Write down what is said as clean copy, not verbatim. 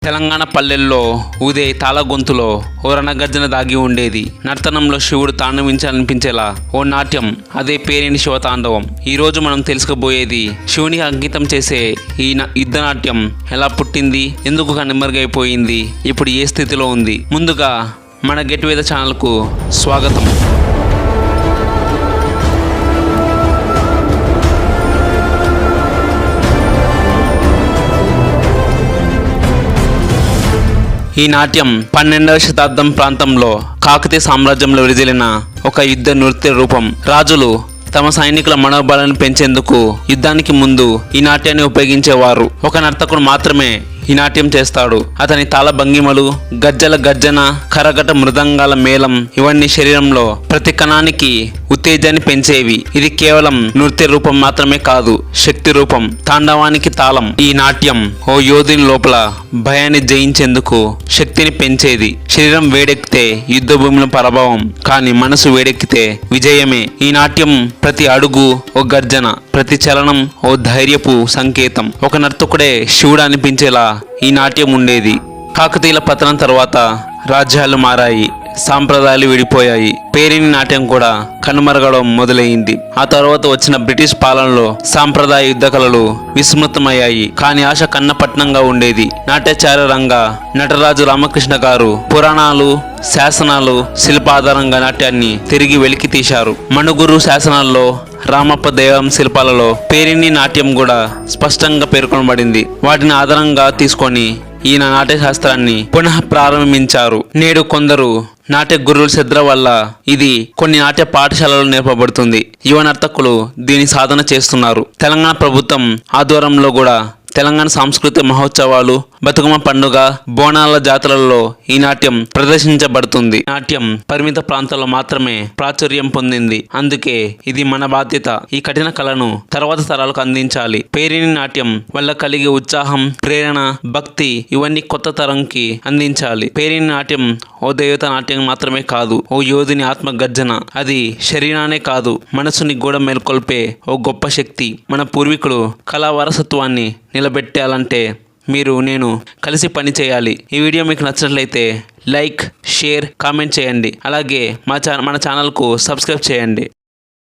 తెలంగాణ పల్లెల్లో ఊదే తాళ గొంతులో ఓ రణగర్జన దాగి ఉండేది. నర్తనంలో శివుడు తాండవించాలనిపించేలా ఓ నాట్యం, అదే పేరిని శివతాండవం. ఈరోజు మనం తెలుసుకోబోయేది శివునికి అంకితం చేసే ఈ యుద్ధ నాట్యం ఎలా పుట్టింది, ఎందుకు కనుమరుగైపోయింది, ఇప్పుడు ఏ స్థితిలో ఉంది. ముందుగా మన గెట్ వేద ఛానల్కు స్వాగతం. ఈ నాట్యం 12వ శతాబ్దం ప్రాంతంలో కాకతీయ సామ్రాజ్యంలో విడిదిలిన ఒక యుద్ధ నృత్య రూపం. రాజులు తమ సైనికుల మనోబలాన్ని పెంచేందుకు యుద్ధానికి ముందు ఈ నాట్యాన్ని ఉపయోగించేవారు. ఒక నర్తకుడు మాత్రమే ఈ నాట్యం చేస్తాడు. అతని తాళ భంగిమలు, గజ్జల గర్జన, కరగట మృదంగాల మేళం ఇవన్నీ శరీరంలో ప్రతి కణానికి ఉత్తేజాన్ని పెంచేవి. ఇది కేవలం నృత్య రూపం మాత్రమే కాదు, శక్తి రూపం, తాండవానికి తాళం. ఈ నాట్యం ఓ యోధుని లోపల భయాన్ని జయించేందుకు శక్తిని పెంచేది. శరీరం వేడెక్కితే యుద్ధ భూమిలో పరాభవం, కానీ మనసు వేడెక్కితే విజయమే. ఈ నాట్యం ప్రతి అడుగు ఓ గర్జన, ప్రతి చలనం ఓ ధైర్యపు సంకేతం. ఒక నర్తకుడే శివుడు అనిపించేలా ఈ నాట్యం ఉండేది. కాకతీయుల పతనం తర్వాత రాజ్యాలు మారాయి, సాంప్రదాయాలు విడిపోయాయి, పేరిని నాట్యం కూడా కనుమరగడం మొదలైంది. ఆ తర్వాత వచ్చిన బ్రిటిష్ పాలనలో సాంప్రదాయ యుద్ధ కళలు విస్మృతమయ్యాయి. కానీ ఆశ కన్నపట్నంగా ఉండేది. నాట్యాచార్య రంగ నటరాజు రామకృష్ణ గారు పురాణాలు, శాసనాలు, శిల్పాధారంగా నాట్యాన్ని తిరిగి వెలికి తీశారు. మణుగురు శాసనాల్లో, రామప్ప దేవం శిల్పాలలో పేరిని నాట్యం కూడా స్పష్టంగా పేర్కొనబడింది. వాటిని ఆధారంగా తీసుకొని ఈయన నాట్యశాస్త్రాన్ని పునః ప్రారంభించారు. నేడు కొందరు నాట్య గురువుల శ్రద్ధ వల్ల ఇది కొన్ని నాట్య పాఠశాలలు నేర్పబడుతుంది. యువ నర్తకులు దీని సాధన చేస్తున్నారు. తెలంగాణ ప్రభుత్వం ఆధ్వర్యంలో కూడా తెలంగాణ సాంస్కృతిక మహోత్సవాలు, బతుకమ్మ పండుగ, బోనాల జాతరలలో ఈ నాట్యం ప్రదర్శించబడుతుంది. నాట్యం పరిమిత ప్రాంతాల్లో మాత్రమే ప్రాచుర్యం పొందింది. అందుకే ఇది మన బాధ్యత. ఈ కఠిన కళను తర్వాత తరాలకు అందించాలి. పేరిని నాట్యం వల్ల కలిగే ఉత్సాహం, ప్రేరణ, భక్తి ఇవన్నీ కొత్త తరంకి అందించాలి. పేరిని నాట్యం ఓ దేవత నాట్యం మాత్రమే కాదు, ఓ యోధుని ఆత్మ గర్జన. అది శరీరానే కాదు, మనసుని కూడా మేల్కొల్పే ఓ గొప్ప శక్తి. మన పూర్వీకులు కళా వారసత్వాన్ని నిలబెట్టాలంటే మీరు నేను కలిసి పని చేయాలి. ఈ వీడియో మీకు నచ్చినట్లయితే లైక్, షేర్, కామెంట్ చేయండి. అలాగే మన ఛానల్కు సబ్స్క్రైబ్ చేయండి.